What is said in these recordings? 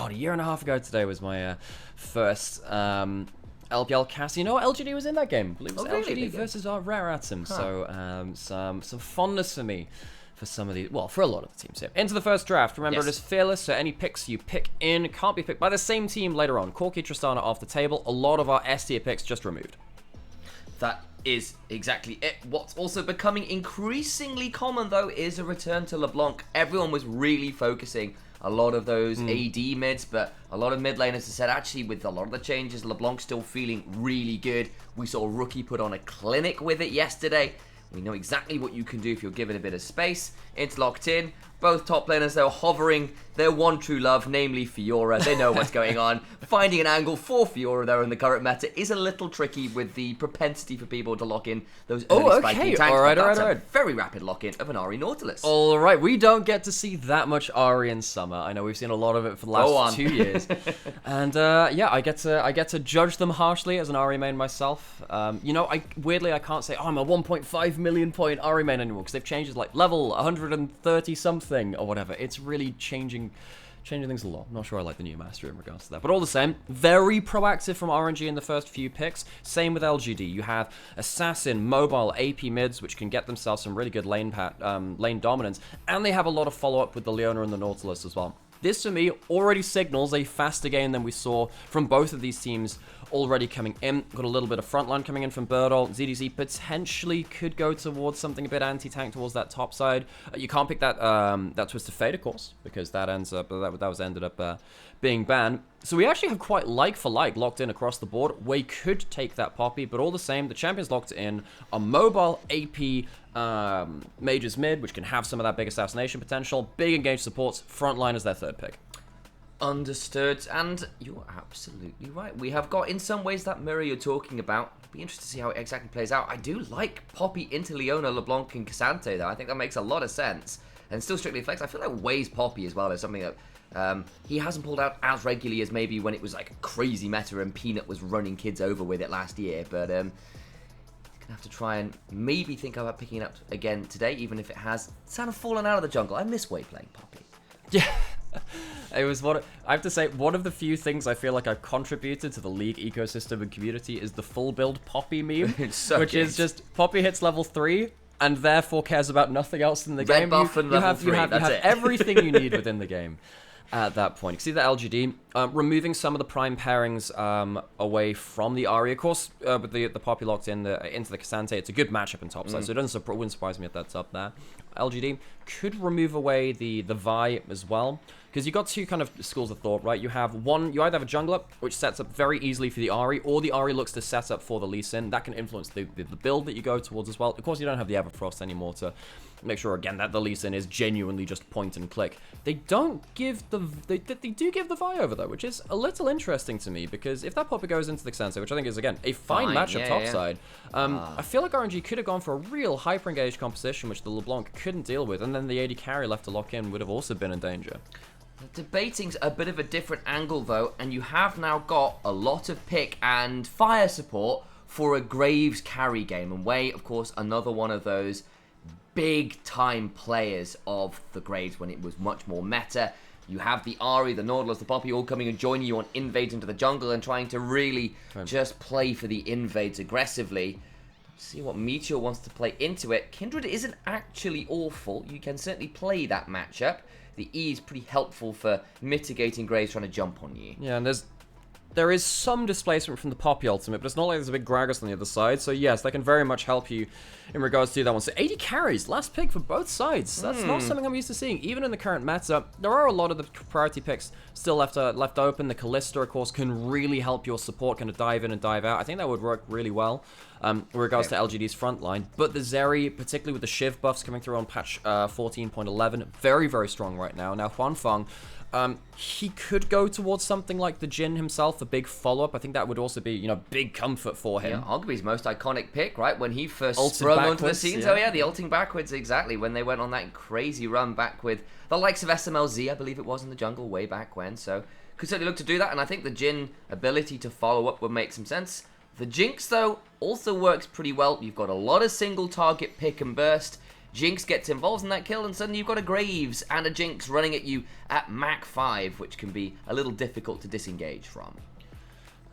God, a year and a half ago today was my first LPL cast. You know what? LGD was in that game. I believe it was LGD versus our Rare Atom. So some fondness for me for some of these, well, for a lot of the teams here. Into the first draft. Remember, it is fearless, so any picks you pick in can't be picked by the same team later on. Corki, Tristana off the table. A lot of our S tier picks just removed. That is exactly it. What's also becoming increasingly common, though, is a return to LeBlanc. Everyone was really focusing a lot of those AD mids, but a lot of mid laners have said, actually, with a lot of the changes, LeBlanc still feeling really good. We saw Rookie put on a clinic with it yesterday. We know exactly what you can do if you're given a bit of space. It's locked in. Both top laners, though, hovering their one true love, namely Fiora. They know what's going on. Finding an angle for Fiora, though, in the current meta is a little tricky with the propensity for people to lock in those early spiking tanks. All right. Very rapid lock-in of an Ahri Nautilus. All right, we don't get to see that much Ahri in summer. I know we've seen a lot of it for the last 2 years. And yeah, I get to judge them harshly as an Ahri main myself. You know, weirdly I can't say, oh, I'm a 1.5 million point Ahri main anymore, because they've changed like level 130 something or whatever. It's really changing things a lot. I'm not sure I like the new master in regards to that. But all the same, very proactive from RNG in the first few picks. Same with LGD. You have Assassin, Mobile, AP mids, which can get themselves some really good lane dominance. And they have a lot of follow-up with the Leona and the Nautilus as well. This, to me, already signals a faster game than we saw from both of these teams already coming in. Got a little bit of frontline coming in from Birdall. ZDZ potentially could go towards something a bit anti-tank towards that top side. You can't pick that that Twisted Fate, of course, because that ended up being banned. So we actually have quite like for like locked in across the board. We could take that Poppy, but all the same, the champions locked in a Mobile AP Mages mid, which can have some of that big assassination potential. Big engaged supports. Frontline is their third pick. Understood, and you're absolutely right. We have got, in some ways, that mirror you're talking about. It'll be interesting to see how it exactly plays out. I do like Poppy into Leona, LeBlanc, and Cassante, though. I think that makes a lot of sense. And still strictly flex. I feel like Way's Poppy as well is something that he hasn't pulled out as regularly as maybe when it was like a crazy meta and Peanut was running kids over with it last year. But gonna have to try and maybe think about picking it up again today, even if it has kind of fallen out of the jungle. I miss Way playing Poppy. Yeah. It was I have to say, one of the few things I feel like I've contributed to the League ecosystem and community is the full build Poppy meme, which is just Poppy hits level 3 and therefore cares about nothing else in the game. Buff and level 3, you have everything you need within the game at that point. You see the LGD removing some of the prime pairings away from the Ahri, of course, with the Poppy locked in into the Cassante. It's a good matchup in top side, so it wouldn't surprise me if that's up there. LGD could remove away the Vi as well, because you got two kind of schools of thought, right? You have one, you either have a jungler, which sets up very easily for the Ahri, or the Ahri looks to set up for the Lee Sin. That can influence the build that you go towards as well. Of course, you don't have the Everfrost anymore to make sure, again, that the Lee Sin is genuinely just point and click. They don't give they do give the Vi over, though, which is a little interesting to me, because if that Poppy goes into the Xanse, which I think is, again, a fine matchup topside, I feel like RNG could have gone for a real hyper-engaged composition, which the LeBlanc couldn't deal with, and then the AD carry left to lock in would have also been in danger. Debating's a bit of a different angle, though, and you have now got a lot of pick and fire support for a Graves carry game. And Way, of course, another one of those big-time players of the Graves when it was much more meta. You have the Ahri, the Nautilus, the Poppy all coming and joining you on invades into the jungle and trying to really just play for the invades aggressively. See what Meteor wants to play into it. Kindred isn't actually awful. You can certainly play that matchup. The E is pretty helpful for mitigating Graves trying to jump on you. Yeah, and there is some displacement from the Poppy ultimate, but it's not like there's a big Gragas on the other side. So yes, that can very much help you in regards to that one. So 80 carries, last pick for both sides. That's not something I'm used to seeing. Even in the current meta, there are a lot of the priority picks still left open. The Kalista, of course, can really help your support kind of dive in and dive out. I think that would work really well in regards to LGD's front line. But the Zeri, particularly with the Shiv buffs coming through on patch 14.11, very, very strong right now. Now, Huanfeng, he could go towards something like the Jhin himself, a big follow-up. I think that would also be, you know, big comfort for him. Yeah, arguably his most iconic pick, right? When he first sprung onto the scene. Yeah. Oh yeah, the ulting backwards, exactly. When they went on that crazy run back with the likes of SMLZ, I believe it was, in the jungle way back when. So could certainly look to do that, and I think the Jhin ability to follow up would make some sense. The Jinx, though, also works pretty well. You've got a lot of single target pick and burst. Jinx gets involved in that kill, and suddenly you've got a Graves and a Jinx running at you at Mach 5, which can be a little difficult to disengage from.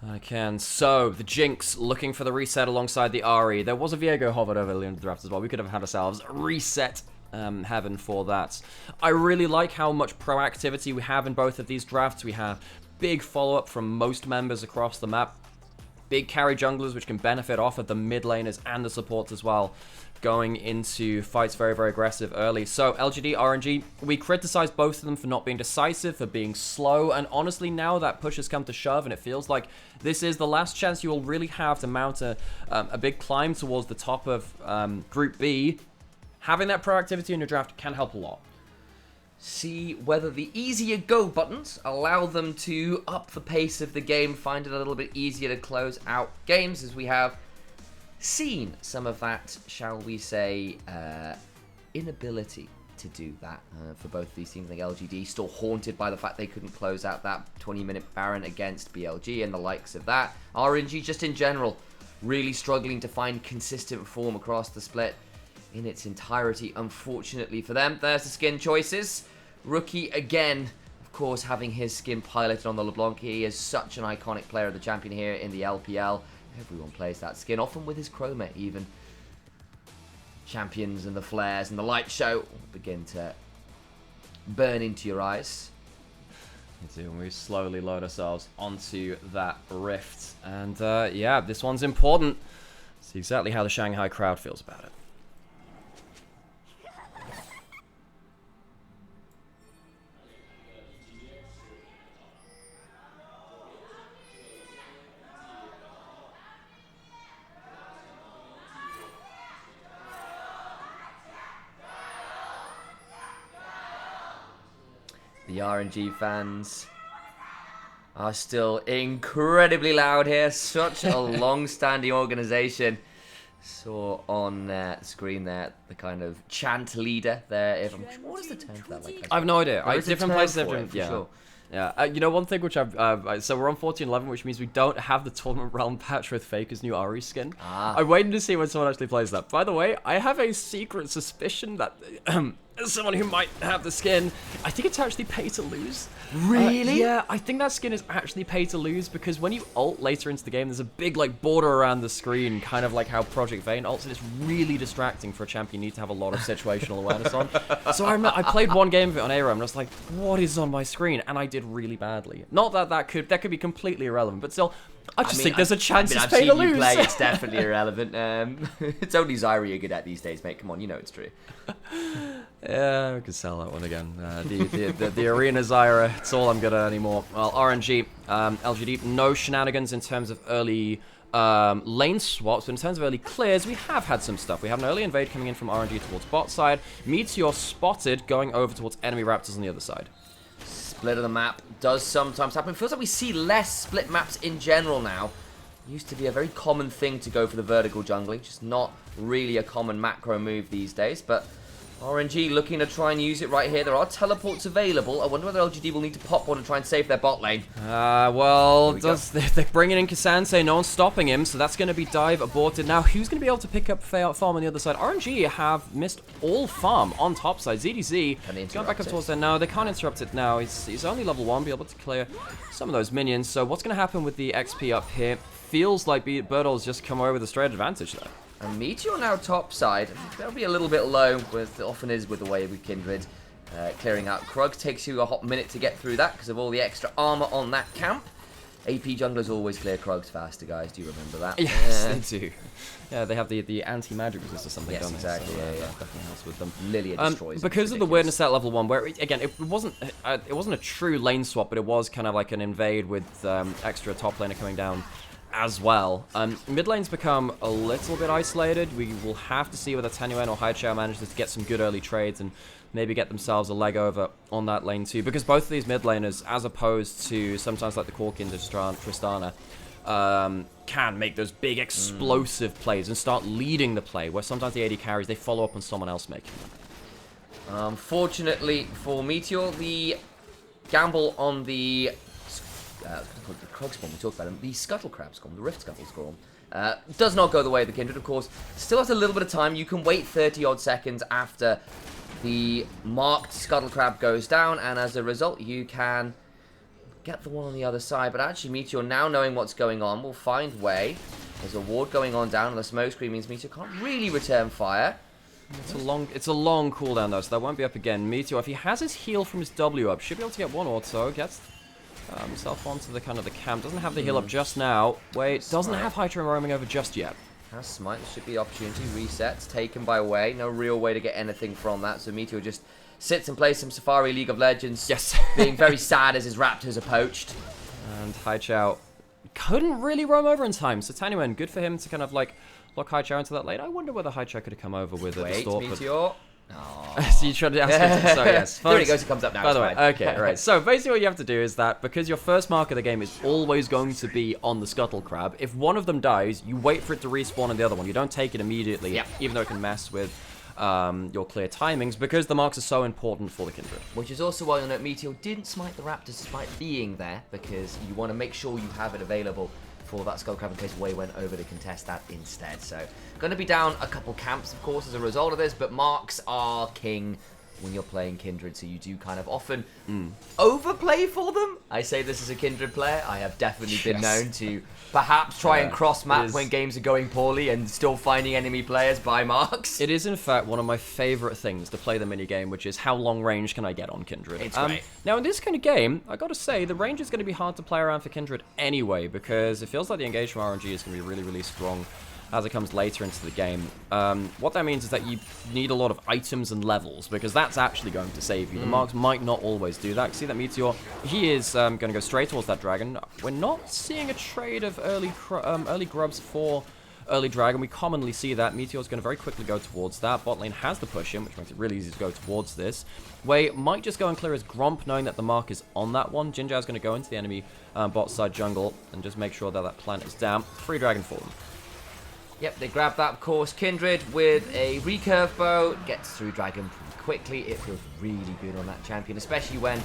I can. So, the Jinx looking for the reset alongside the Ahri. There was a Viego hovered over the draft as well. We could have had ourselves a reset heaven for that. I really like how much proactivity we have in both of these drafts. We have big follow-up from most members across the map. Big carry junglers, which can benefit off of the mid laners and the supports as well, going into fights very, very aggressive early. So, LGD, RNG, we criticized both of them for not being decisive, for being slow, and honestly, now that push has come to shove, and it feels like this is the last chance you will really have to mount a big climb towards the top of Group B. Having that proactivity in your draft can help a lot. See whether the easier go buttons allow them to up the pace of the game, find it a little bit easier to close out games, as we have seen some of that, shall we say, inability to do that for both of these teams. Like LGD still haunted by the fact they couldn't close out that 20-minute Baron against BLG and the likes of that. RNG just in general really struggling to find consistent form across the split in its entirety, unfortunately for them. There's the skin choices. Rookie again, of course, having his skin piloted on the LeBlanc. He is such an iconic player of the champion here in the LPL. Everyone plays that skin, often with his chroma even. Champions and the flares and the light show begin to burn into your eyes. And we slowly load ourselves onto that rift. And yeah, this one's important. See exactly how the Shanghai crowd feels about it. The RNG fans are still incredibly loud here. Such a long-standing organization. Saw on the screen there the kind of chant leader there. What is the term for that? Like, I have no idea. Different places, different. Yeah. Sure. Yeah, you know, one thing which so we're on 14-11, which means we don't have the Tournament Realm patch with Faker's new Ahri skin. I'm waiting to see when someone actually plays that. By the way, I have a secret suspicion that someone who might have the skin, I think it's actually pay to lose. Really? Yeah, I think that skin is actually pay to lose, because when you ult later into the game, there's a big like border around the screen, kind of like how Project Vayne ults, and it's really distracting for a champion you need to have a lot of situational awareness on. So I remember I played one game of it on ARAM, and I was like, what is on my screen? And I did really badly. Not that that could be completely irrelevant, but still, I think there's a chance it's pay to lose. You play, it's definitely irrelevant. It's only Zyra you're good at these days, mate. Come on, you know it's true. Yeah, we could sell that one again. The Arena Zyra, it's all I'm good at anymore. Well, RNG, LGD, no shenanigans in terms of early lane swaps, but in terms of early clears, we have had some stuff. We have an early invade coming in from RNG towards bot side. Meteor spotted going over towards enemy Raptors on the other side. Split of the map does sometimes happen. It feels like we see less split maps in general now. It used to be a very common thing to go for the vertical jungling, just not really a common macro move these days, but RNG looking to try and use it right here. There are teleports available. I wonder whether LGD will need to pop one and try and save their bot lane. Well, they're bringing in Cassandre, no one's stopping him, so that's going to be dive aborted. Now, who's going to be able to pick up farm on the other side? RNG have missed all farm on top side. ZDZ going back up towards there. No, they can't interrupt it now. He's only level 1, be able to clear some of those minions. So what's going to happen with the XP up here? Feels like Birdle's just come away with a straight advantage there. And Meteor now top side. That'll be a little bit low, as it often is with the way with Kindred. Clearing out Krug takes you a hot minute to get through that because of all the extra armor on that camp. AP junglers always clear Krugs faster, guys. Do you remember that? Yes, they do. Yeah, they have the anti-magic resist or something, yes, don't exactly. they? So, yeah. definitely helps with them. Lilia destroys because of the weirdness at level 1, where again it wasn't a true lane swap, but it was kind of like an invade with extra top laner coming down as well. Mid lane's become a little bit isolated. We will have to see whether Tenuen or Haichao manages to get some good early trades and maybe get themselves a leg over on that lane too, because both of these mid laners, as opposed to sometimes like the Corkin Tristana, can make those big explosive plays and start leading the play, where sometimes the AD carries, they follow up on someone else making them. Unfortunately for Meteor, the gamble on the Krog spawn, we talked about him, the Scuttle Crab spawn, the Rift Scuttle spawn, Does not go the way of the Kindred, of course. Still has a little bit of time. You can wait 30-odd seconds after the marked Scuttle Crab goes down, and as a result, you can get the one on the other side. But actually, Meteor, now knowing what's going on, will find way. There's a ward going on down, and the smoke screen means Meteor can't really return fire. It's a long cooldown though, so that won't be up again. Meteor, if he has his heal from his W up, should be able to get one auto. Gets himself onto the kind of the camp. Doesn't have the heal up just now. Wait, doesn't have Hydra roaming over just yet. Has Smite. There should be opportunity. Resets taken by Way. No real way to get anything from that. So Meteor just sits and plays some Safari League of Legends. Yes. Being very sad as his Raptors are poached. And Haichao couldn't really roam over in time. So Tanyuan, good for him to kind of like lock Haichao into that lane. I wonder whether Haichao could have come over with a distort. Meteor. So you tried to ask him. So yes, there he goes. He comes up now. By the way, okay, right. So basically, what you have to do is that because your first mark of the game is always going to be on the Scuttle Crab, if one of them dies, you wait for it to respawn on the other one. You don't take it immediately, even though it can mess with your clear timings, because the marks are so important for the Kindred. Which is also why you'll note Meteor didn't smite the Raptors despite being there, because you want to make sure you have it available for that Skull Crab in case Way went over to contest that instead. So, going to be down a couple camps, of course, as a result of this, but marks are king when you're playing Kindred, so you do kind of often overplay for them. I say this as a Kindred player. I have definitely been known to perhaps try and cross-map when games are going poorly and still finding enemy players by marks. It is, in fact, one of my favorite things to play the minigame, which is how long range can I get on Kindred. It's great. Now, in this kind of game, I gotta say, the range is going to be hard to play around for Kindred anyway, because it feels like the engagement RNG is going to be really, really strong as it comes later into the game. What that means is that you need a lot of items and levels, because that's actually going to save you. The marks might not always do that. See that Meteor, he is going to go straight towards that dragon. We're not seeing a trade of early grubs for early dragon. We commonly see that. Meteor's going to very quickly go towards that. Bot lane has the push in, which makes it really easy to go towards this. Way might just go and clear his Gromp, knowing that the mark is on that one. Jinjao's going to go into the enemy bot side jungle and just make sure that that plant is down. Free dragon for them. Yep, they grab that, of course. Kindred with a recurve bow gets through dragon pretty quickly. It feels really good on that champion, especially when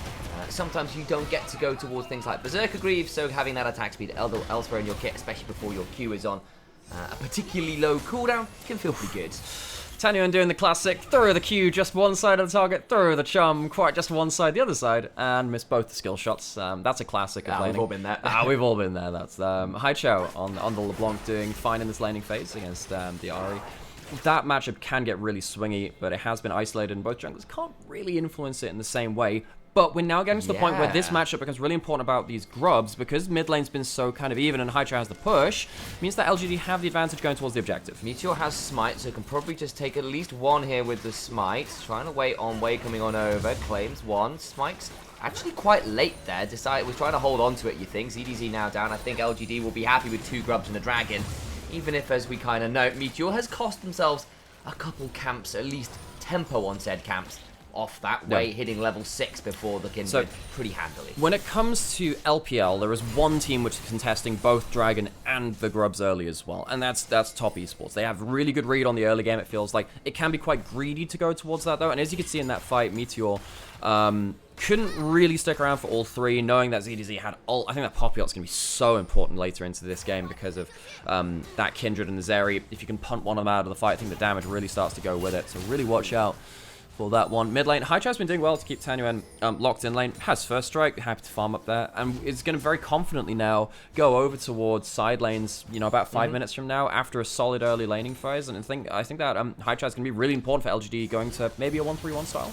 sometimes you don't get to go towards things like Berserker Greaves, so having that attack speed elsewhere in your kit, especially before your Q is on a particularly low cooldown, can feel pretty good. Tanyuan doing the classic, throw the Q just one side of the target, throw the charm quite just one side the other side, and miss both the skill shots. That's a classic of laning. We've all been there. We've all been there. That's Haichao on the LeBlanc doing fine in this laning phase against the Ahri. That matchup can get really swingy, but it has been isolated, and both junglers can't really influence it in the same way. But we're now getting to the point where this matchup becomes really important about these grubs, because mid lane's been so kind of even and Haichao has the push, means that LGD have the advantage going towards the objective. Meteor has Smite, so can probably just take at least one here with the Smite. Trying to wait on Way coming on over, claims one. Smite's actually quite late there, was trying to hold on to it, you think. ZDZ now down, I think LGD will be happy with 2 grubs and a dragon, even if, as we kind of note, Meteor has cost themselves a couple camps, at least tempo on said camps. Off that way, hitting level 6 before the Kindred pretty handily. When it comes to LPL, there is one team which is contesting both Dragon and the Grubs early as well, and that's Top Esports. They have really good read on the early game. It feels like it can be quite greedy to go towards that though, and as you can see in that fight, Meteor couldn't really stick around for all 3, knowing that ZDZ had ult. I think that Poppy ult's going to be so important later into this game because of that Kindred and the Zeri. If you can punt one of them out of the fight, I think the damage really starts to go with it, so really watch out for that one. Mid lane, Haichao's been doing well to keep Tanyuan locked in lane. Has first strike, happy to farm up there, and is going to very confidently now go over towards side lanes, you know, about 5 minutes from now after a solid early laning phase. And I think that Haichao's going to be really important for LGD going to maybe a 1-3-1 style.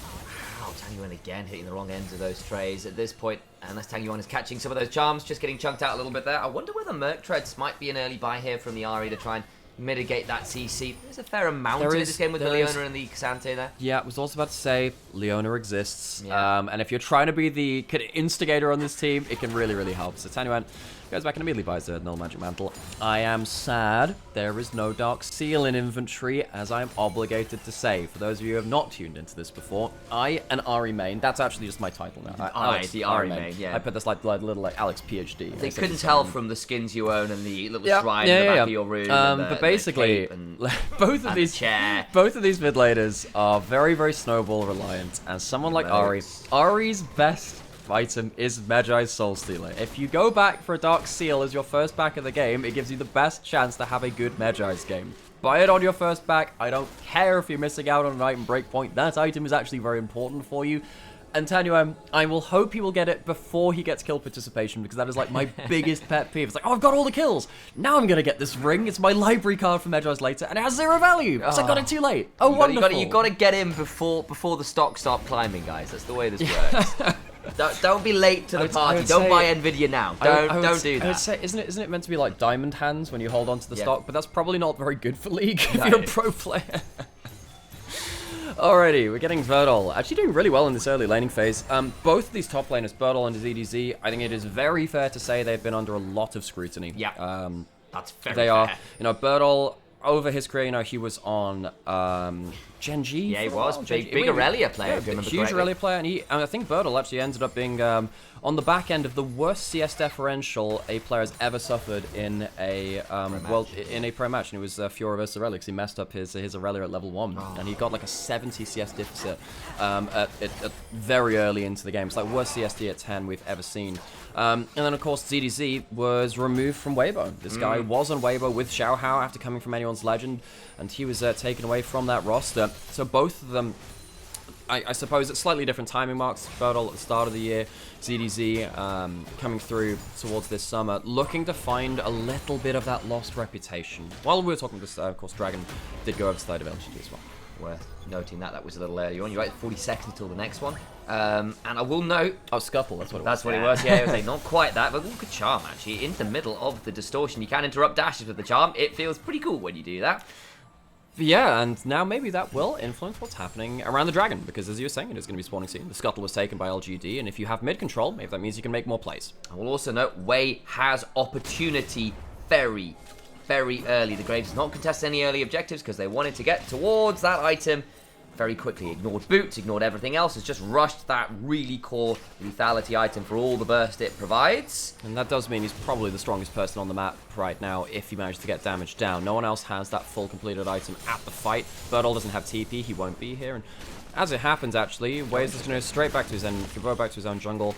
Wow, Tanyuan again hitting the wrong ends of those trays at this point, unless Tanyuan is catching some of those charms, just getting chunked out a little bit there. I wonder whether Merc Treads might be an early buy here from the Ahri to try and mitigate that CC. There's a fair amount in this game with the Leona and the Xante there. Yeah, I was also about to say, Leona exists. And if you're trying to be the instigator on this team, it can really, really help. So Tanyuan goes back and immediately buys a null magic mantle. I am sad there is no Dark Seal in inventory, as I am obligated to say. For those of you who have not tuned into this before, I, an Ahri main, that's actually just my title now. The Ahri main, yeah. I put this like little like Alex PhD. They couldn't tell from the skins you own and the little shrine in the back of your room. But basically, both of these mid laners are very, very snowball reliant, and someone like Ahri's best item is Magi's Soul Stealer. If you go back for a Dark Seal as your first back of the game, it gives you the best chance to have a good Magi's game. Buy it on your first back. I don't care if you're missing out on an item breakpoint. That item is actually very important for you. And Tanyuem, I will hope he will get it before he gets kill participation, because that is like my biggest pet peeve. It's like, oh, I've got all the kills. Now I'm going to get this ring. It's my library card for Magi's later, and it has 0 value, because I got it too late. Oh, wonderful. You got to get in before the stocks start climbing, guys. That's the way this works. Don't be late to the party. Don't buy Nvidia now. Don't do that. I would say, isn't it meant to be like diamond hands when you hold on to the stock? But that's probably not very good for League if you're a pro player. Alrighty, we're getting Verdol. Actually doing really well in this early laning phase. Both of these top laners, Verdol and ZDZ, I think it is very fair to say they've been under a lot of scrutiny. Yeah, that's very fair. They are, Verdol, over his career, he was on Gen G. Yeah, he was. Big Aurelia player. Yeah, huge Aurelia player, and I think Verdol actually ended up being on the back end of the worst CS differential a player has ever suffered in a in a pro match, and it was Fiora versus Aurelia, because he messed up his Aurelia at level 1, and he got like a 70 CS deficit at very early into the game. It's like worst CSD at 10 we've ever seen. And then, of course, ZDZ was removed from Weibo. This guy was on Weibo with Xiao Hao after coming from Anyone's Legend, and he was taken away from that roster. So both of them, I suppose, at slightly different timing marks. Verdol at the start of the year, ZDZ coming through towards this summer, looking to find a little bit of that lost reputation. While we were talking this, of course, Dragon did go over to the side of LGD as well. Worth noting that was a little earlier on. You're right, 40 seconds till the next one. And I will note... Oh, Scuffle, that's what it was. That's what it was, yeah. It was like, not quite that, but good charm, actually. In the middle of the distortion, you can interrupt dashes with the charm. It feels pretty cool when you do that. Yeah, and now maybe that will influence what's happening around the Dragon, because as you were saying, it is going to be spawning soon. The Scuttle was taken by LGD, and if you have mid control, maybe that means you can make more plays. I will also note, Wei has opportunity very early. The Graves not contested any early objectives because they wanted to get towards that item very quickly. Ignored boots, ignored everything else. It's just rushed that really core lethality item for all the burst it provides. And that does mean he's probably the strongest person on the map right now if he manages to get damage down. No one else has that full completed item at the fight. Verdol doesn't have TP, he won't be here. And as it happens, actually, Wei's just going to go straight back to his end, go back to his own jungle.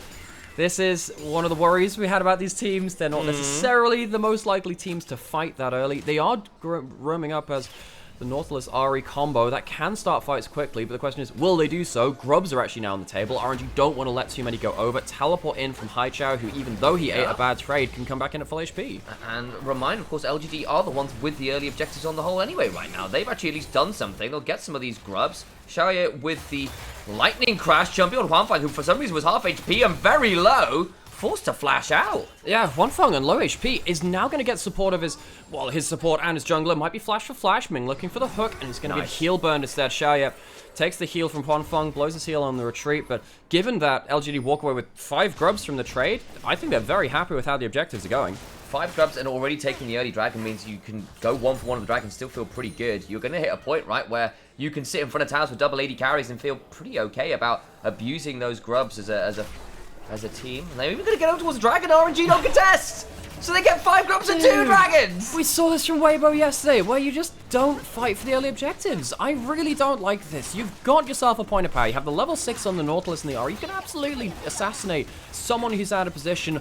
This is one of the worries we had about these teams. They're not necessarily the most likely teams to fight that early. They are roaming up as the Nautilus Ahri combo that can start fights quickly, but the question is, will they do so? Grubs are actually now on the table. RNG don't want to let too many go over. Teleport in from Haichao, who even though he ate a bad trade, can come back in at full HP. And remind, of course, LGD are the ones with the early objectives on the whole anyway right now. They've actually at least done something. They'll get some of these grubs. Xiaoye with the lightning crash, jumping on Huanfang, who for some reason was half HP and very low, forced to flash out. Yeah, Huanfang on low HP is now going to get support of his support and his jungler might be flash for flash, Ming looking for the hook, and he's going to get heal burned instead. Xiaoye takes the heal from Huanfang, blows his heal on the retreat, but given that LGD walk away with 5 grubs from the trade, I think they're very happy with how the objectives are going. 5 grubs and already taking the early dragon means you can go 1 for 1 of the dragon, still feel pretty good. You're going to hit a point, right, where you can sit in front of towers with double AD carries and feel pretty okay about abusing those grubs as a team. And they're even going to get over towards the dragon. RNG don't contest! So they get 5 grubs and 2 dragons! We saw this from Weibo yesterday, where you just don't fight for the early objectives. I really don't like this. You've got yourself a point of power. You have the level 6 on the Nautilus and the R. You can absolutely assassinate someone who's out of position.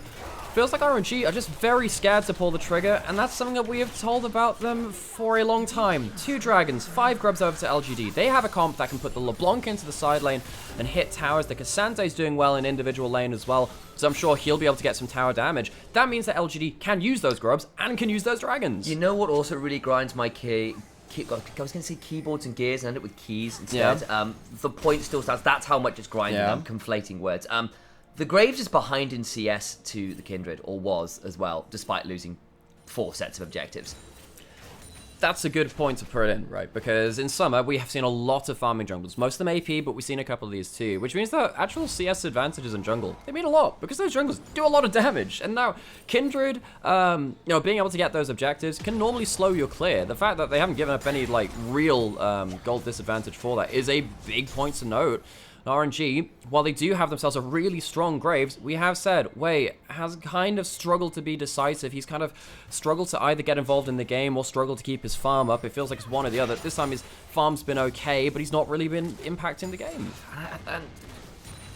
Feels like RNG are just very scared to pull the trigger, and that's something that we have told about them for a long time. 2 dragons, 5 grubs over to LGD. They have a comp that can put the LeBlanc into the side lane and hit towers. The Cassante's doing well in individual lane as well, so I'm sure he'll be able to get some tower damage. That means that LGD can use those grubs and can use those dragons. You know what also really grinds my I was going to say keyboards and gears and end it with keys instead. Yeah. The point still stands. That's how much it's grinding. I'm conflating words. The Graves is behind in CS to the Kindred, or was as well, despite losing 4 sets of objectives. That's a good point to put in, right? Because in summer, we have seen a lot of farming jungles. Most of them AP, but we've seen a couple of these too, which means that actual CS advantages in jungle, they mean a lot, because those jungles do a lot of damage. And now, Kindred, being able to get those objectives can normally slow your clear. The fact that they haven't given up any, real gold disadvantage for that is a big point to note. RNG, while they do have themselves a really strong Graves, we have said, Wei has kind of struggled to be decisive. He's kind of struggled to either get involved in the game or struggle to keep his farm up. It feels like it's one or the other. This time his farm's been okay, but he's not really been impacting the game. And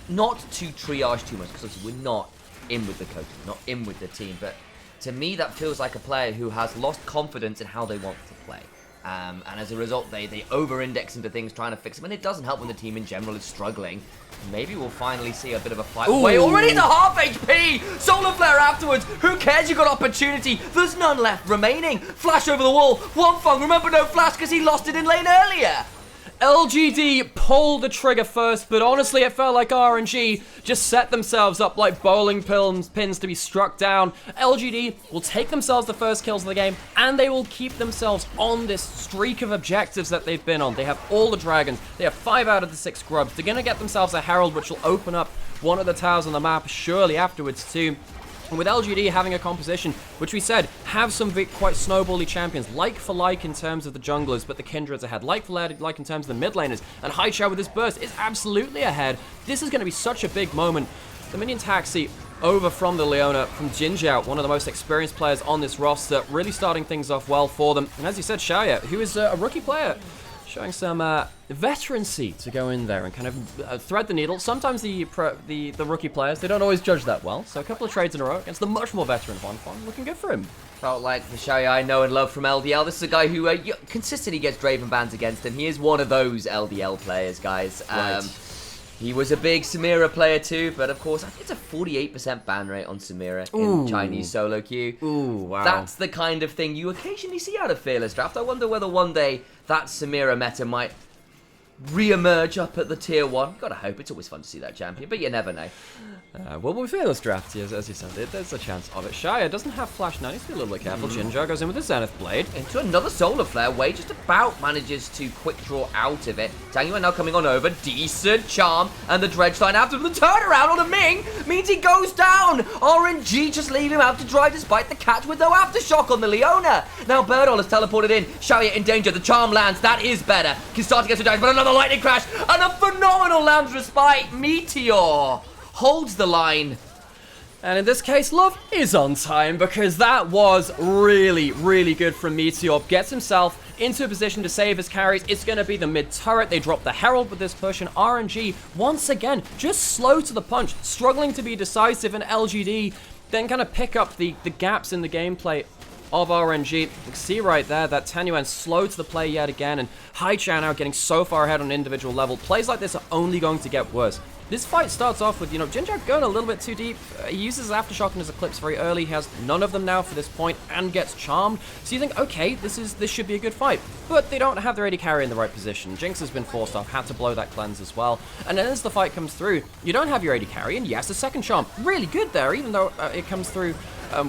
not to triage too much, because obviously we're not in with the coach, not in with the team, but to me that feels like a player who has lost confidence in how they want to play. And as a result, they over-index into things trying to fix them, and it doesn't help when the team in general is struggling. Maybe we'll finally see a bit of a fight. Wait, already to half HP! Solar Flare afterwards! Who cares? You got opportunity! There's none left remaining! Flash over the wall! One Fung, remember no flash because he lost it in lane earlier! LGD pulled the trigger first, but honestly it felt like RNG just set themselves up like bowling pins to be struck down. LGD will take themselves the first kills of the game, and they will keep themselves on this streak of objectives that they've been on. They have all the dragons, they have 5 out of the 6 grubs. They're going to get themselves a herald, which will open up one of the towers on the map surely afterwards too. And with LGD having a composition, which we said, have some quite snowbally champions, like for like in terms of the junglers, but the Kindreds ahead, like for like in terms of the mid laners, and Haichao with his burst is absolutely ahead. This is going to be such a big moment. The minion taxi over from the Leona, from Jinjiao, one of the most experienced players on this roster, really starting things off well for them. And as you said, Xiaoya, who is a rookie player, showing some veterancy to go in there and kind of thread the needle. Sometimes the rookie players, they don't always judge that well. So a couple of trades in a row against the much more veteran Juan Fong, looking good for him. Felt like the Xiaoya I know and love from LDL. This is a guy who consistently gets Draven bans against him. He is one of those LDL players, guys. Right. He was a big Samira player too, but of course, I think it's a 48% ban rate on Samira in Chinese solo queue. Ooh, wow. That's the kind of thing you occasionally see out of Fearless Draft. I wonder whether one day that Samira meta might re-emerge up at the tier 1. Gotta hope. It's always fun to see that champion, but you never know. Well, we Fearless Draft, as you said, there's a chance of it. Xiaoya doesn't have flash now, needs to be a little bit careful. Jinjiao goes in with the Zenith Blade. Into another Solar Flare. Wei just about manages to quick draw out of it. Tangyuan now coming on over. Decent charm. And the Dredge Line after the turnaround on a Ming means he goes down. RNG just leave him out to dry despite the catch with no aftershock on the Leona. Now Birdol has teleported in. Xiaoya in danger. The charm lands. That is better. Can start to get some damage, but another lightning crash. And a phenomenal lands respite. Meteor holds the line. And in this case, Love is on time because that was really, really good from Meteor. Gets himself into a position to save his carries. It's going to be the mid turret. They drop the Herald with this push, and RNG, once again, just slow to the punch, struggling to be decisive, and LGD then kind of pick up the gaps in the gameplay of RNG. You can see right there that Tangyuan slow to the play yet again, and Haichao now getting so far ahead on an individual level. Plays like this are only going to get worse. This fight starts off with, Jinjiao going a little bit too deep. He uses Aftershock and his Eclipse very early. He has none of them now for this point and gets charmed. So you think, okay, this should be a good fight. But they don't have their AD carry in the right position. Jinx has been forced off, had to blow that cleanse as well. And then as the fight comes through, you don't have your AD carry, and yes, the second charm, really good there, even though it comes through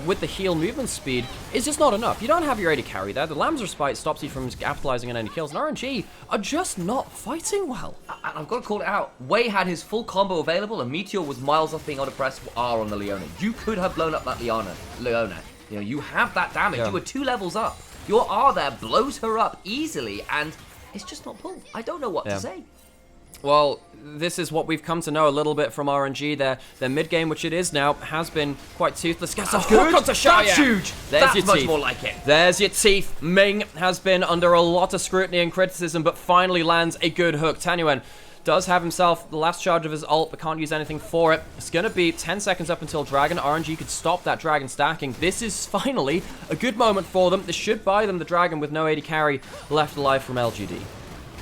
with the heal movement speed, is just not enough. You don't have your AD carry there. The Lamb's Respite stops you from capitalizing on any kills, and RNG are just not fighting well. And I've got to call it out. Wei had his full combo available, and Meteor was miles off being able to press R on the Leona. You could have blown up that Leona. You have that damage. Yeah. You were 2 levels up. Your R there blows her up easily, and it's just not pulled. I don't know what to say. Well, this is what we've come to know a little bit from RNG. Their mid game, which it is now, has been quite toothless. Gets a hook onto Xiaoya. That's huge. That's much more like it. There's your teeth. Ming has been under a lot of scrutiny and criticism, but finally lands a good hook. Tangyuan does have himself the last charge of his ult, but can't use anything for it. It's going to be 10 seconds up until Dragon. RNG could stop that Dragon stacking. This is finally a good moment for them. This should buy them the Dragon with no AD carry left alive from LGD.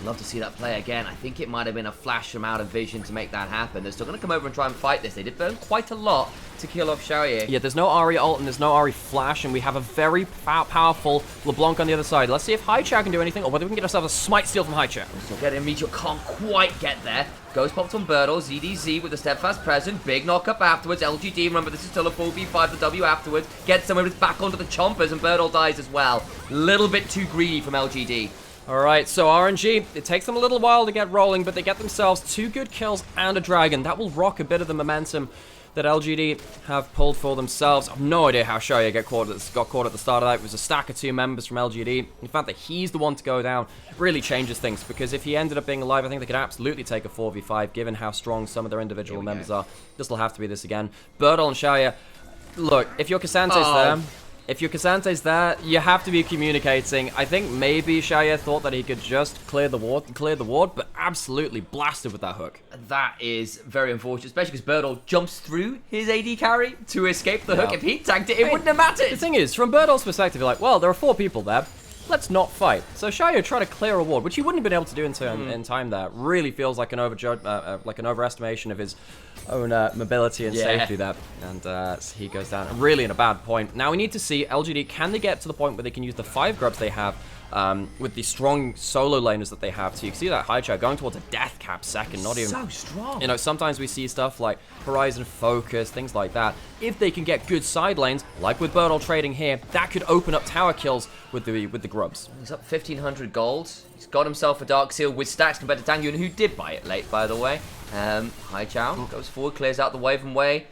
Love to see that play again. I think it might have been a flash from out of vision to make that happen. They're still going to come over and try and fight this. They did burn quite a lot to kill off Xiaoya. Yeah, there's no Ahri ult and there's no Ahri flash, and we have a very powerful LeBlanc on the other side. Let's see if Haichao can do anything, or whether we can get ourselves a smite steal from Haichao. Still getting Meteor, can't quite get there. Ghost popped on Birdle, ZDZ with the steadfast present, big knock up afterwards. LGD, remember this is still a 4v5, the W afterwards. Gets somewhere, it's back onto the chompers, and Birdle dies as well. Little bit too greedy from LGD. Alright, so RNG, it takes them a little while to get rolling, but they get themselves 2 good kills and a Dragon. That will rock a bit of the momentum that LGD have pulled for themselves. I have no idea how Xiaoya got caught at the start of that. It was a stack of 2 members from LGD. The fact that he's the one to go down really changes things, because if he ended up being alive, I think they could absolutely take a 4v5, given how strong some of their individual members are. This will have to be this again. Birdle and Xiaoya, look, if your Cassante's there, If your Kasante's there, you have to be communicating. I think maybe Xiaoye thought that he could just clear the ward, but absolutely blasted with that hook. That is very unfortunate, especially because Birdle jumps through his AD carry to escape the hook. If he tagged it, it wouldn't have mattered. The thing is, from Birdle's perspective, you're like, well, there are 4 people there. Let's not fight. So Xiaoye tried to clear a ward, which he wouldn't have been able to do in time there. Really feels like an overestimation of his own mobility and safety there. And he goes down really in a bad point. Now we need to see LGD, can they get to the point where they can use the 5 grubs they have with the strong solo laners that they have. So you can see that Haichao going towards a death cap second, not even... So strong. You know, sometimes we see stuff like Horizon Focus, things like that. If they can get good side lanes, like with Birdle trading here, that could open up tower kills with the grubs. He's up 1,500 gold. He's got himself a Dark Seal with stacks compared to Dangyun, who did buy it late, by the way. Haichao goes forward, clears out the wave and way.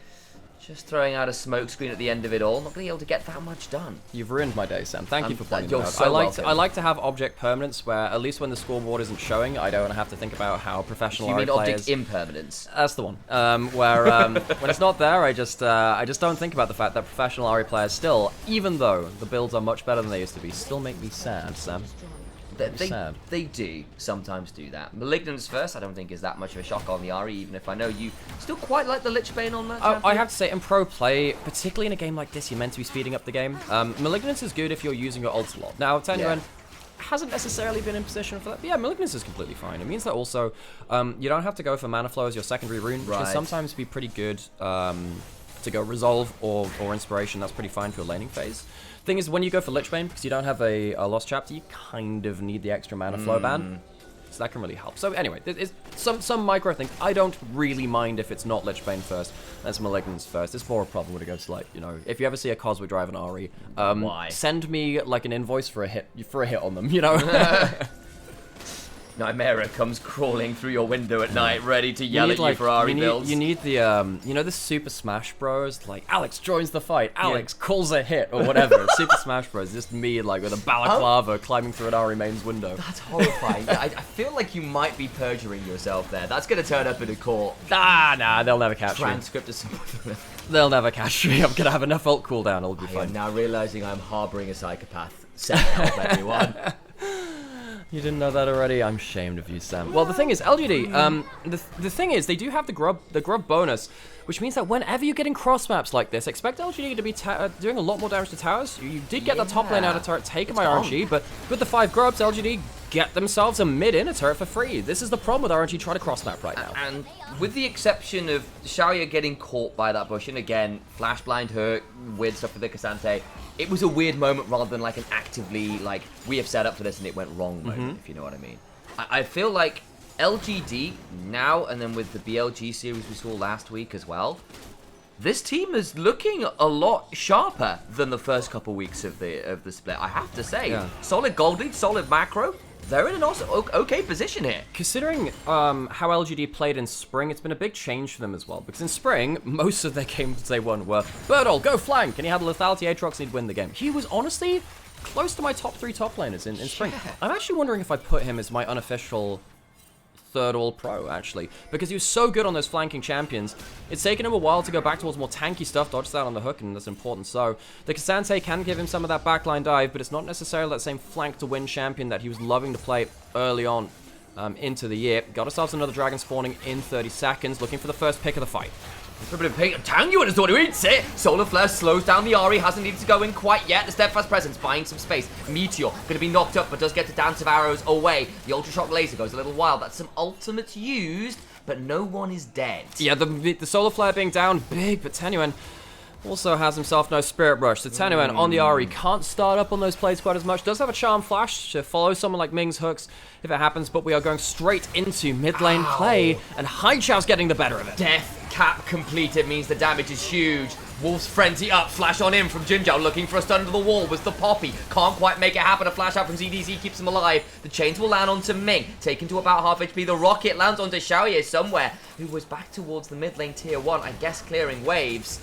Just throwing out a smoke screen at the end of it all. Not going to be able to get that much done. You've ruined my day, Sam. Thank you for pointing that out. so I like to have object permanence where at least when the scoreboard isn't showing, I don't have to think about how professional You mean players... object impermanence? That's the one. Where when it's not there, I just don't think about the fact that professional RE players still, even though the builds are much better than they used to be, still make me sad, Sam. They do sometimes do that. Malignance first, I don't think is that much of a shock on the RE, even if I know you still quite like the Lich Bane on that. I have to say, in pro play, particularly in a game like this, you're meant to be speeding up the game. Malignance is good if you're using your ult a lot. Now, Tenuan hasn't necessarily been in position for that. But yeah, Malignance is completely fine. It means that also you don't have to go for Mana Flow as your secondary rune, which can sometimes be pretty good to go Resolve or Inspiration. That's pretty fine for your laning phase. Thing is, when you go for Lich Bane, because you don't have a Lost Chapter, you kind of need the extra Mana Flow ban. So that can really help. So anyway, it's some micro things. I don't really mind if it's not Lich Bane first, that's Malignance first. It's more a problem when it goes to, like, you know, if you ever see a Cosmic Drive in RE, send me like an invoice for a hit on them, you know. Nymaera comes crawling through your window at night, ready to yell at you for RE builds. You need the, you know, the Super Smash Bros. Like, Alex joins the fight, Alex calls a hit, or whatever. Super Smash Bros. Just me, like, with a balaclava climbing through an RE main's window. That's horrifying. I feel like you might be perjuring yourself there. That's going to turn up in a court. Nah, they'll never catch me. Transcript of some... They'll never catch me. I'm going to have enough ult cooldown, it'll be fine. I'm now realizing I'm harboring a psychopath. Set help, everyone. You didn't know that already? I'm ashamed of you, Sam. Well, the thing is, LGD, the thing is, they do have the grub bonus, which means that whenever you're getting cross maps like this, expect LGD to be doing a lot more damage to towers. You did get the top lane out of turret taken by RNG, but with the 5 grubs, LGD get themselves a mid-inner turret for free. This is the problem with RNG trying to cross map right now. And with the exception of Xiaoye getting caught by that bush, and again, flash blind hurt, weird stuff with the Cassante, it was a weird moment rather than like an actively, like, we have set up for this and it went wrong moment, if you know what I mean. I feel like LGD now, and then with the BLG series we saw last week as well, this team is looking a lot sharper than the first couple weeks of the split, I have to say. Yeah. Solid gold lead, solid macro. They're in an awesome, okay position here. Considering how LGD played in Spring, it's been a big change for them as well. Because in Spring, most of their games they won were, Birdle, go flank! And he had Lethality Aatrox and he'd win the game. He was honestly close to my top 3 top laners in Spring. I'm actually wondering if I put him as my unofficial third all-pro, actually. Because he was so good on those flanking champions. It's taken him a while to go back towards more tanky stuff, dodge that on the hook, and that's important. So, the Cassante can give him some of that backline dive, but it's not necessarily that same flank-to-win champion that he was loving to play early on into the year. Got ourselves another dragon spawning in 30 seconds, looking for the first pick of the fight. Tangyun is the one who eats it. Solar Flare slows down the RE, hasn't needed to go in quite yet. The Steadfast Presence buying some space. Meteor going to be knocked up, but does get the Dance of Arrows away. The Ultra Shock Laser goes a little wild. That's some ultimates used, but no one is dead. Yeah, the Solar Flare being down, big, but Tenuan also has himself no Spirit Rush. So Tenuan on the RE can't start up on those plays quite as much. Does have a Charm Flash to follow someone like Ming's hooks if it happens, but we are going straight into mid lane play, and Haichao's getting the better of it. Death cap completed means the damage is huge. Wolf's Frenzy up, flash on in from Jinzhao, looking for a stun to the wall, was the Poppy. Can't quite make it happen, a flash out from ZDZ keeps him alive. The chains will land onto Ming, taken to about half HP. The rocket lands onto Xiaoye somewhere, who was back towards the mid lane tier 1, I guess clearing waves.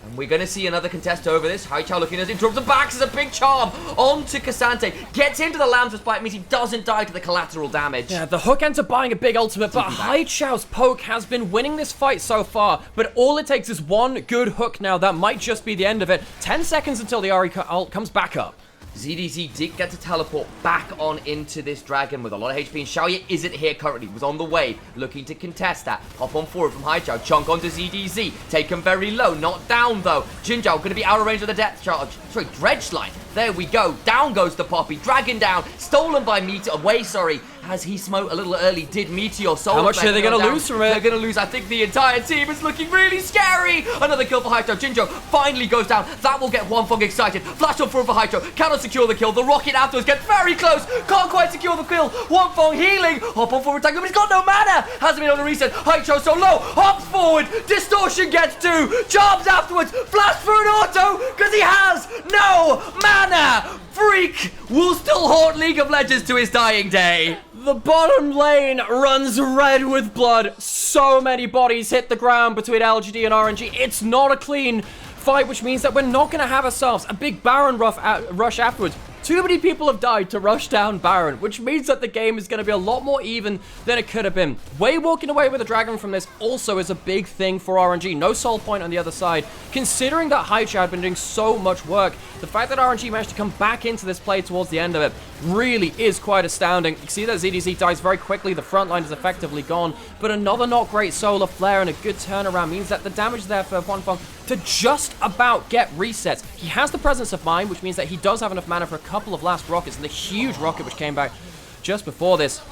And we're going to see another contest over this. Haichao looking as it drops the back as a big charm onto Cassante. Gets into the Lamb's Respite, means he doesn't die to the collateral damage. Yeah, the Hook ends up buying a big ultimate, but Haichao's poke has been winning this fight so far. But all it takes is one good hook now. That might just be the end of it. 10 seconds until the Ari ult comes back up. ZDZ did get to teleport back on into this dragon with a lot of HP, and Xiaoye isn't here currently, was on the way, looking to contest that. Hop on forward from Haichao, chunk onto ZDZ, take him very low, not down though. Jinzhao going to be out of range of the death charge. Sorry, Dredge Line. There we go, down goes the Poppy, dragon down, stolen by Meteor, away, sorry. As he smote a little early, did Meteor. How much are they going to lose from it? They're going to lose. I think the entire team is looking really scary. Another kill for Haichao. Jinzhao finally goes down. That will get Huanfeng excited. Flash on forward for Haichao. Cannot secure the kill. The rocket afterwards gets very close. Can't quite secure the kill. Huanfeng healing. Hop on forward, tank him. He's got no mana. Hasn't been on a reset. Haichao so low. Hops forward. Distortion gets two. Charms afterwards. Flash for an auto because he has no mana. Freak will still haunt League of Legends to his dying day. The bottom lane runs red with blood. So many bodies hit the ground between LGD and RNG. It's not a clean fight, which means that we're not going to have ourselves a big Baron rush afterwards. Too many people have died to rush down Baron, which means that the game is going to be a lot more even than it could have been. Wei walking away with a dragon from this also is a big thing for RNG. No soul point on the other side. Considering that Haichao had been doing so much work, the fact that RNG managed to come back into this play towards the end of it really is quite astounding. You can see that ZDZ dies very quickly. The front line is effectively gone, but another not great solar flare and a good turnaround means that the damage there for Huanfeng to just about get resets. He has the presence of mind, which means that he does have enough mana for a couple of last rockets, and the huge rocket which came back just before this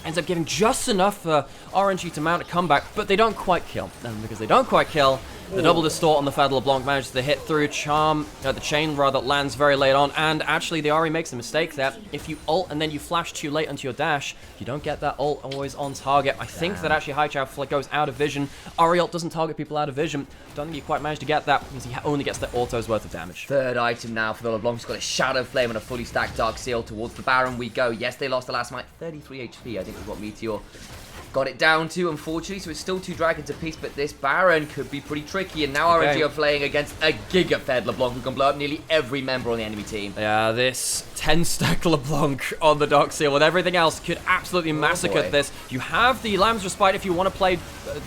ends up giving just enough for RNG to mount a comeback, but they don't quite kill. And because they don't quite kill, the double distort on the Fed LeBlanc manages to hit through the chain rather lands very late on, and actually the Ari makes a mistake there. If you ult and then you flash too late onto your dash, you don't get that ult always on target. I think that actually Haichao goes out of vision. Ari ult doesn't target people out of vision. Don't think he quite managed to get that because he only gets the auto's worth of damage. Third item now for the LeBlanc. He's got a Shadow Flame and a fully stacked Dark Seal. Towards the Baron we go. Yes, they lost the last fight. 33 HP, I think is what Meteor got it down to, unfortunately, so it's still 2 dragons apiece, but this Baron could be pretty tricky, and now RNG are playing against a Giga-Fed LeBlanc who can blow up nearly every member on the enemy team. Yeah, this 10-stack LeBlanc on the Dark Seal with everything else could absolutely massacre this. You have the Lamb's Respite if you want to play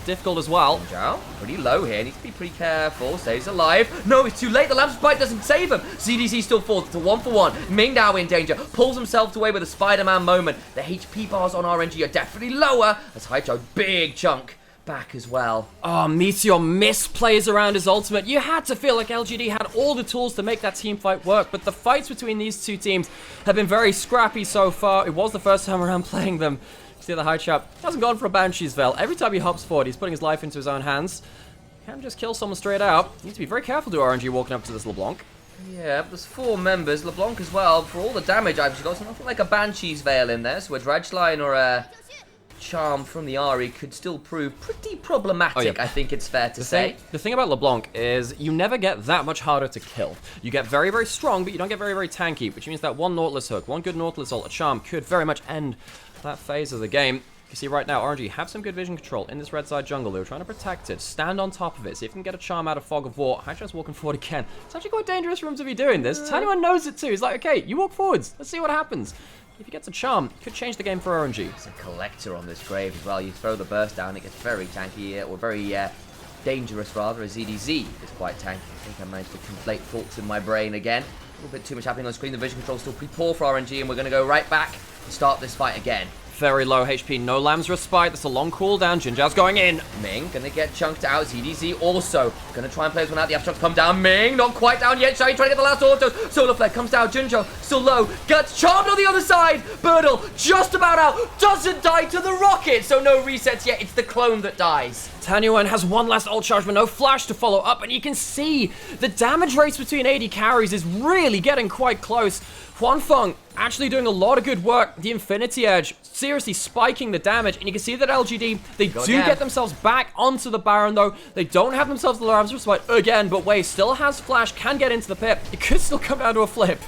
difficult as well. Zhao, pretty low here, needs to be pretty careful, stays alive. No, it's too late, the Lamb's Respite doesn't save him. ZDZ still falls, it's a 1-for-1. Ming now in danger, pulls himself away with a Spider-Man moment. The HP bars on RNG are definitely lower, as Haichao, big chunk back as well. Oh, Meteor misplays around his ultimate. You had to feel like LGD had all the tools to make that team fight work, but the fights between these two teams have been very scrappy so far. It was the first time around playing them. You see the Haichao hasn't gone for a Banshee's Veil. Every time he hops forward, he's putting his life into his own hands. Can't just kill someone straight out. You need to be very careful to RNG walking up to this LeBlanc. Yeah, there's 4 members. LeBlanc as well. For all the damage I've got, nothing like a Banshee's Veil in there, so a Dredge Line or a charm from the Ari could still prove pretty problematic, I think it's fair to say. The thing about LeBlanc is you never get that much harder to kill. You get very, very strong, but you don't get very, very tanky, which means that one Nautilus hook, one good Nautilus ult, a charm could very much end that phase of the game. You see right now, RNG have some good vision control in this red side jungle. They were trying to protect it, stand on top of it, see if you can get a charm out of Fog of War. Haichao's walking forward again. It's actually quite dangerous for him to be doing this. Tanyuan knows it too. He's like, okay, you walk forwards. Let's see what happens. If he gets a charm, it could change the game for RNG. It's a collector on this grave as well. You throw the burst down, it gets very tanky, or very dangerous rather, as ZDZ is quite tanky. I think I managed to conflate thoughts in my brain again. A little bit too much happening on screen. The vision control still pretty poor for RNG, and we're going to go right back and start this fight again. Very low HP, no Lamb's Respite. That's a long cooldown. Jinzhao's going in. Ming gonna get chunked out. ZDZ also gonna try and play this one out. The abstract come down. Ming not quite down yet. Shai trying to get the last auto. Solar Flare comes down. Jinzhao still low. Gets charmed on the other side. Birdle just about out. Doesn't die to the rocket. So no resets yet. It's the clone that dies. Tanyuan has one last ult charge, but no flash to follow up. And you can see the damage rates between AD carries is really getting quite close. Huanfeng actually doing a lot of good work. The Infinity Edge seriously spiking the damage. And you can see that LGD, they do get themselves back onto the Baron, though. They don't have themselves the Lamb's Respite again, but Wei still has flash, can get into the pit. It could still come down to a flip.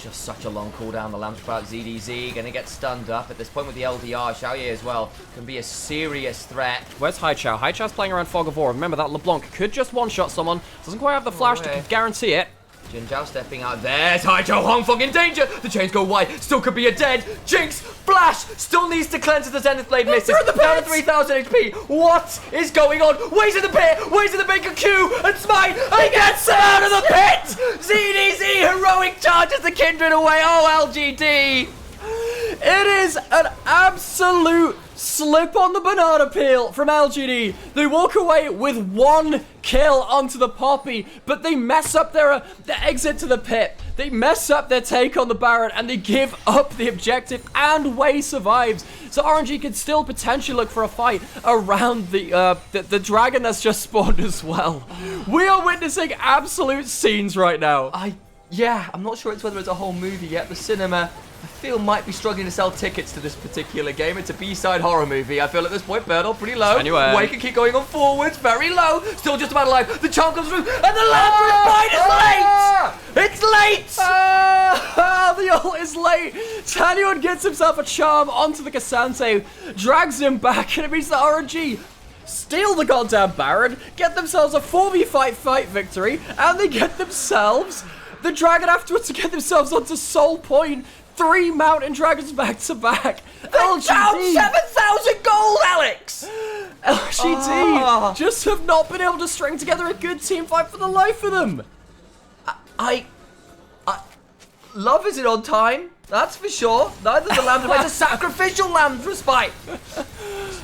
just such a long cooldown. The Lamb Sprout ZDZ going to get stunned up. At this point with the LDR, Xiaoye as well can be a serious threat. Where's Haichao? Haichao's playing around Fog of War. Remember that LeBlanc could just one-shot someone. Doesn't quite have the flash to guarantee it. Jin Zhao stepping out. There's Haichao Hongfeng in danger. The chains go wide. Still could be a dead. Jinx, flash, still needs to cleanse as the Zenith Blade misses. Down to 3,000 HP. What is going on? Ways in the pit. Ways in the big Q and smite. And he gets out of the pit. ZDZ heroic charges the Kindred away. Oh, LGD. It is an absolute slip on the banana peel from LGD. They walk away with 1 kill onto the Poppy, but they mess up their exit to the pit. They mess up their take on the Baron, and they give up the objective, and Wei survives. So RNG could still potentially look for a fight around the dragon that's just spawned as well. We are witnessing absolute scenes right now. Yeah, I'm not sure whether it's a whole movie yet. The cinema, I feel, might be struggling to sell tickets to this particular game. It's a B-side horror movie. I feel at this point, Birdle pretty low. Anyway. Wei can keep going on forwards, very low. Still just about alive. The charm comes through, and the Lamb is late! It's late! The ult is late. Tanyuan gets himself a charm onto the Cassante, drags him back, and it means that RNG steal the goddamn Baron, get themselves a 4v5 fight victory, and they get themselves the dragon afterwards to get themselves onto Soul Point. 3 Mountain Dragons back to back. LGD down 7,000 gold, Alex. LGD just have not been able to string together a good team fight for the life of them. Love isn't on time. That's for sure. Neither the Lamb's Respite. It's a sacrificial Lamb's Respite.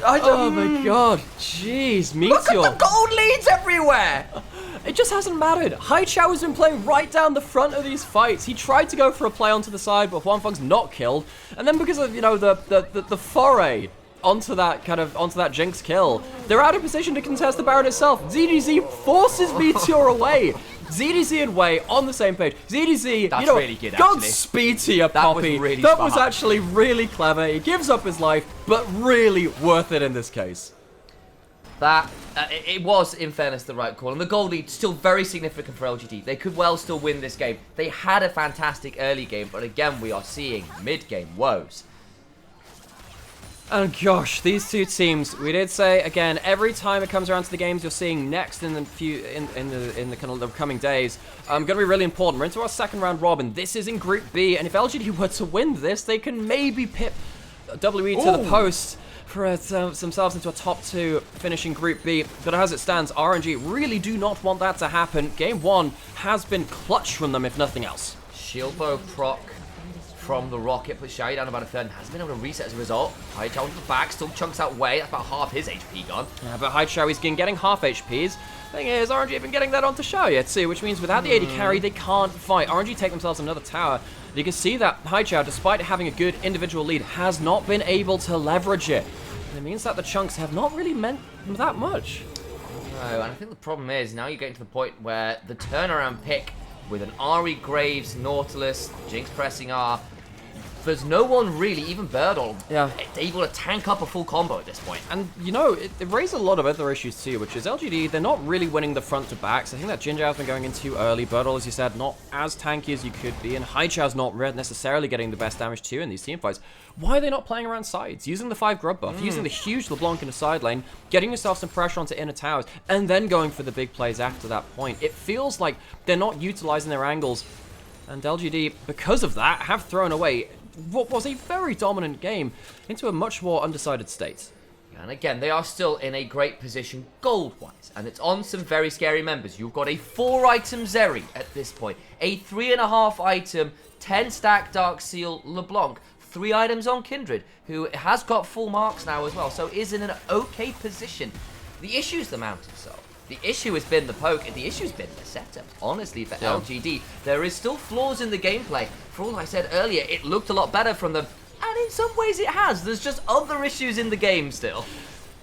Oh my god. Jeez, Meteor. Look at the gold leads everywhere. It just hasn't mattered. Haichao has been playing right down the front of these fights. He tried to go for a play onto the side, but Huanfeng's not killed. And then because of, you know, the foray onto that Jinx kill, they're out of position to contest the Baron itself. ZDZ forces Meteor away. ZDZ and Wei on the same page. ZDZ, that's, you know, really good, Godspeed to you, Poppy. That was actually really clever. He gives up his life, but really worth it in this case. It was, in fairness, the right call. And the goal lead still very significant for LGD. They could well still win this game. They had a fantastic early game, but again, we are seeing mid-game woes. And gosh, these two teams, we did say again, every time it comes around to the games you're seeing next in the kind of the coming days, going to be really important. We're into our second round robin. This is in Group B, and if LGD were to win this, they can maybe pip WE to the post for themselves into a top 2 finishing Group B. But as it stands, RNG really do not want that to happen. Game 1 has been clutch from them, if nothing else. Shieldbow proc from the rocket, puts Xiaoye down about a third and hasn't been able to reset as a result. Haichao into the back, still chunks that way. That's about half his HP gone. Yeah, but Haichao is getting half HPs. Thing is, RNG have been getting that onto Xiaoye too, which means without the AD carry, they can't fight. RNG take themselves another tower. You can see that Haichao, despite having a good individual lead, has not been able to leverage it. And it means that the chunks have not really meant that much. No, and I think the problem is now you're getting to the point where the turnaround pick with an Ari Graves, Nautilus, Jinx pressing R, there's no one really, even Birdle, able to tank up a full combo at this point. And, you know, it raised a lot of other issues too, which is LGD, they're not really winning the front to backs. I think that Jinzhao's been going in too early. Birdle, as you said, not as tanky as you could be, and Haichao's not necessarily getting the best damage too in these team fights. Why are they not playing around sides? Using the 5 grub buff, using the huge LeBlanc in the side lane, getting yourself some pressure onto inner towers, and then going for the big plays after that point. It feels like they're not utilizing their angles, and LGD, because of that, have thrown away what was a very dominant game into a much more undecided state. And again, they are still in a great position gold-wise, and it's on some very scary members. You've got a 4-item Zeri at this point, a 3.5-item 10-stack Dark Seal LeBlanc, 3 items on Kindred, who has got full marks now as well, so is in an okay position. The issue is the Mountain Soul. The issue has been the poke, and the issue has been the setup. Honestly, for LGD, there is still flaws in the gameplay. For all I said earlier, it looked a lot better from them, and in some ways it has. There's just other issues in the game still.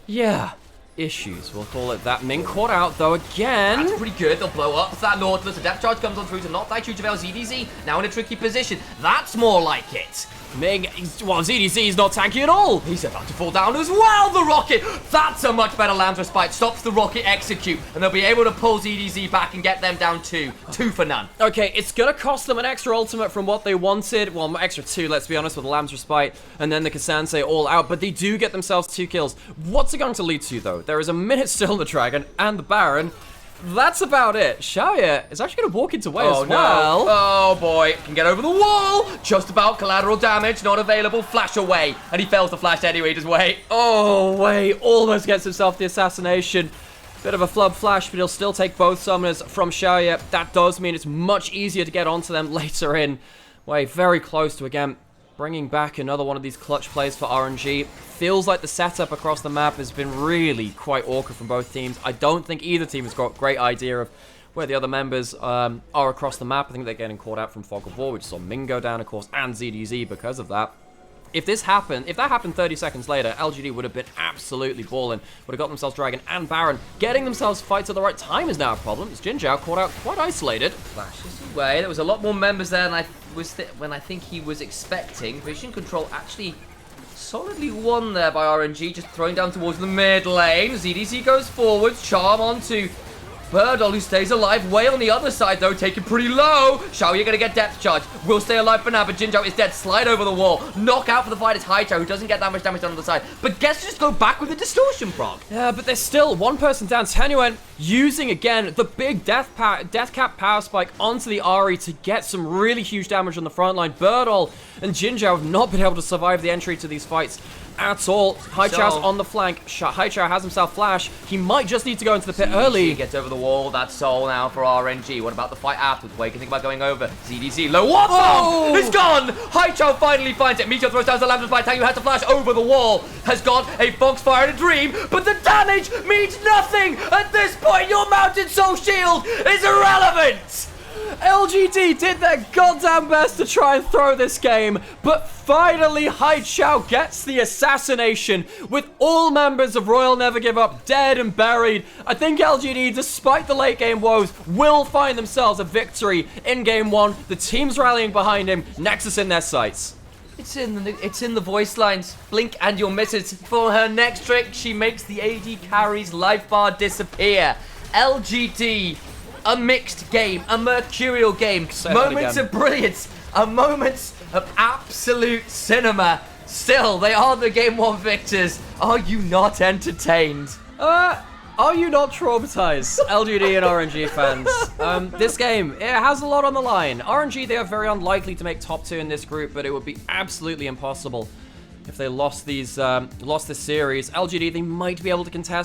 Yeah, issues, we'll call it that. Min caught out, though, again. That's pretty good. They'll blow up that Nautilus. A depth charge comes on through to not that huge of ZDZ. Now in a tricky position. That's more like it. Ming, well, ZDC is not tanky at all. He's about to fall down as well, the rocket. That's a much better Lamb's Respite. Stops the rocket execute, and they'll be able to pull ZDZ back and get them down 2 for none. Okay, it's gonna cost them an extra ultimate from what they wanted. Well, extra 2, let's be honest, with the Lamb's Respite, and then the Kasansei all out, but they do get themselves 2 kills. What's it going to lead to, though? There is a minute still in the Dragon and the Baron. That's about it. Xiaoye is actually going to walk into Wei as well. No. Oh, boy. Can get over the wall. Just about collateral damage. Not available. Flash away. And he fails to flash anyway, does Wei. Oh, Wei almost gets himself the assassination. Bit of a flub flash, but he'll still take both summoners from Xiaoye. That does mean it's much easier to get onto them later in. Wei very close to, again, bringing back another one of these clutch plays for RNG. Feels like the setup across the map has been really quite awkward from both teams. I don't think either team has got a great idea of where the other members are across the map. I think they're getting caught out from Fog of War, which saw Ming go down, of course, and ZDZ because of that. If that happened 30 seconds later, LGD would have been absolutely balling. Would have got themselves Dragon and Baron. Getting themselves fights at the right time is now a problem. It's Jinzhao caught out quite isolated. Flashes away. There was a lot more members there than I think he was expecting. Vision control actually solidly won there by RNG, just throwing down towards the mid lane. ZDC goes forwards, Charm onto Birdol, who stays alive. Wei on the other side, though, taken pretty low. Xiaoye gonna get depth charge. Will stay alive for now, but Jinzhao is dead. Slide over the wall. Knock out for the fight is Haichao, who doesn't get that much damage done on the side, but gets to just go back with the distortion proc. Yeah, but there's still one person down. Tenuan using, again, the big death cap power spike onto the Ahri to get some really huge damage on the front line. Birdol and Jinzhao have not been able to survive the entry to these fights at all. Haichao's on the flank. Haichao has himself flash. He might just need to go into the pit early. Gets over the wall. That's Soul now for RNG. What about the fight afterwards? Wei can think about going over. ZDC low. What? Oh! It's gone! Haichao finally finds it. Meteor throws down the Lamb's Respite. Tangu has to flash over the wall. Has got a Foxfire and a Dream, but the damage means nothing! At this point, your Mountain Soul Shield is irrelevant! LGD did their goddamn best to try and throw this game, but finally Haichao gets the assassination with all members of Royal Never Give Up dead and buried. I think LGD, despite the late game woes, will find themselves a victory in game 1. The team's rallying behind him, Nexus in their sights. It's in the voice lines. Blink and you'll miss it. For her next trick, she makes the AD carry's life bar disappear. LGD, a mixed game, a mercurial game, moments of brilliance, a moments of absolute cinema. Still, they are the game 1 victors. Are you not entertained? Are you not traumatized, LGD and RNG fans? This game, it has a lot on the line. RNG, they are very unlikely to make top 2 in this group, but it would be absolutely impossible if they lost this series. LGD, they might be able to contest